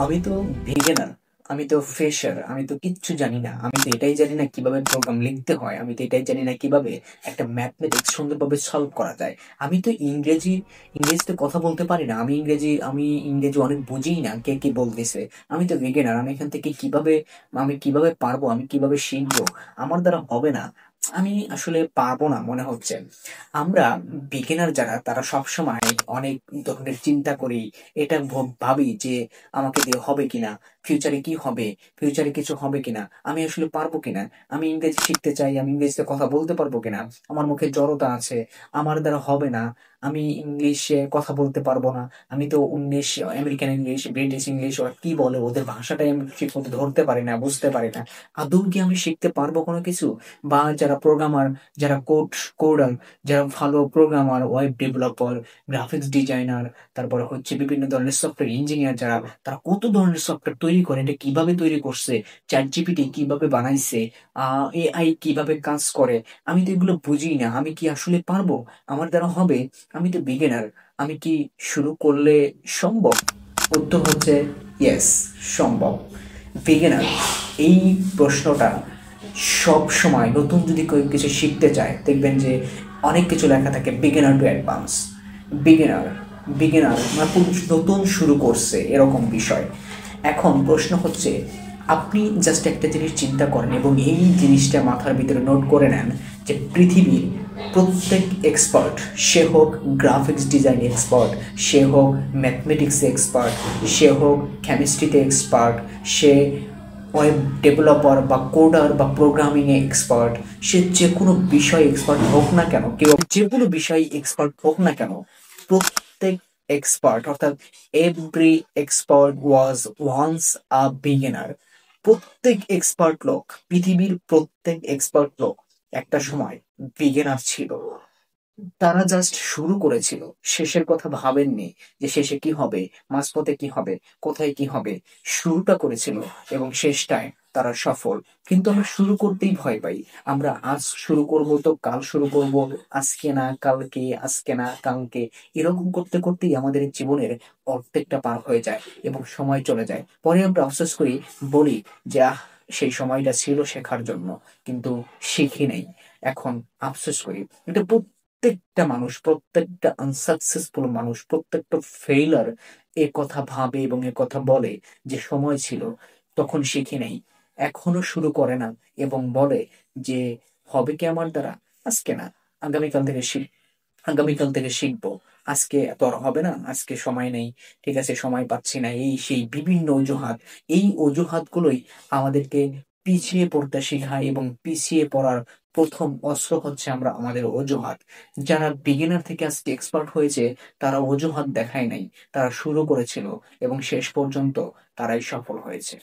আমি তো বিগিনার, আমি তো ফ্রেশার, আমি তো কিচ্ছু জানি না। আমি তো এটাই জানি না কিভাবে প্রোগ্রাম লিখতে হয়, আমি তো এটাই জানি না কিভাবে একটা ম্যাথমেটিক্স সুন্দরভাবে সলভ করা যায়। আমি তো ইংরেজিতে কথা বলতে পারি না। আমি ইংরেজি অনেক বুঝিই না কে কি বলতেছে। আমি তো বিগিনার, আমি কিভাবে পারবো, আমি কিভাবে শিখবো? আমার দ্বারা হবে না। আমি আসলে পারবো না মনে হচ্ছে। আমরা বিগিনার যারা, তারা সবসময় অনেক ধরনের চিন্তা করি। এটা ভাবি যে আমাকে দিয়ে হবে কিনা, ফিউচারে কি হবে, ফিউচারে কিছু হবে কিনা, আমি আসলে পারবো কিনা, আমি ইংরেজি শিখতে চাই, আমি ইংরেজিতে কথা বলতে পারবো কিনা, আমার মুখে জড়তা আছে, আমার দ্বারা হবে না, আমি ইংলিশে কথা বলতে পারবো না। আমি তো আমেরিকান ইংলিশ, ব্রিটিশ ইংলিশ, ওরা কি বলে ওদের ভাষাটাই আমি ঠিক মতো ধরতে পারি না, বুঝতে পারি না। আদৌ কি আমি শিখতে পারবো কোনো কিছু? বা যারা প্রোগ্রামার, যারা কোডার, যারা ভালো programmer, web developer, graphics designer, তারপরে হচ্ছে বিভিন্ন ধরনের সফটওয়্যার ইঞ্জিনিয়ার যারা, তারা কত ধরনের সফটওয়্যার তৈরি করে, এটা কিভাবে তৈরি করছে, চ্যাট জিপিটি কিভাবে বানাইছে, এআই কিভাবে কাজ করে, আমি তো এগুলো বুঝি না। আমি কি আসলে পারবো? আমার দ্বারা হবে? আমি তো বিগিনার। আমি কি শুরু করলে সম্ভব? উত্তর হচ্ছে ইয়েস, সম্ভব। বিগিনার, এই প্রশ্নটা সব সময় নতুন যদি কেউ কিছু শিখতে চায়, দেখবেন যে অনেক কিছু লেখা থাকে beginner to advance. Beginner, beginner মানে নতুন শুরু করছে এরকম বিষয়। এখন প্রশ্ন হচ্ছে, আপনি জাস্ট একটা জিনিস চিন্তা করেন এবং এই জিনিসটা মাথার ভিতরে নোট করে নেন যে পৃথিবীর প্রত্যেক এক্সপার্ট, সে হোক গ্রাফিক্স ডিজাইন এক্সপার্ট, সে হোক ম্যাথমেটিক্সে এক্সপার্ট, সে হোক কেমিস্ট্রিতে এক্সপার্ট, সে ওয়েব ডেভেলপার বা কোডার বা প্রোগ্রামিংয়ে এক্সপার্ট, সে যে কোনো বিষয়ে এক্সপার্ট হোক না কেন, কেউ যে কোনো বিষয়ে এক্সপার্ট হোক না কেন, প্রত্যেক এক্সপার্ট, অর্থাৎ every expert was once a beginner. প্রত্যেক এক্সপার্ট লোক, পৃথিবীর প্রত্যেক এক্সপার্ট লোক একটা সময় বিগিনার ছিল। তারা জাস্ট শুরু করেছিল, শেষের কথা ভাবেননি যে শেষে কি হবে, মাঝপথে কি হবে, কোথায় কি হবে। শুরুটা করেছিল এবং শেষটায় তারা সফল। কিন্তু আমরা শুরু করতেই ভয় পাই। আমরা আজ শুরু করব তো কাল শুরু করব, আজকে না কালকে, আজকে না কালকে, এরকম করতে করতেই আমাদের জীবনের অর্ধেকটা পার হয়ে যায় এবং সময় চলে যায়। পরে আমরা আফসোস করি, বলি যে সেই সময়টা ছিল শেখার জন্য, কিন্তু শিখি নেই। এখন আফসোস করি। এটা প্রত্যেকটা মানুষ, প্রত্যেকটা আনসাকসেসফুল মানুষ, প্রত্যেকটা ফেইলার এ কথা ভাবে এবং এ কথা বলে যে সময় ছিল, তখন শিখি নাই, এখনো শুরু করে না এবং বলে যে হবে কি আমার দ্বারা, আজকে না, আগামীকাল থেকে আগামীকাল থেকে শিখবো, আজকে তো আর হবে না, আজকে সময় নেই, ঠিক আছে সময় পাচ্ছি না, এই সেই বিভিন্ন অজুহাত। এই অজুহাতগুলোই আমাদেরকে পিছিয়ে পড়তে শেখায় এবং পিছিয়ে পড়ার প্রথম অস্ত্র হচ্ছে আমাদের অজুহাত। যারা বিগিনার থেকে আজকে এক্সপার্ট হয়েছে, তারা অজুহাত দেখায় নাই, তারা শুরু করেছিল এবং শেষ পর্যন্ত তারাই সফল হয়েছে।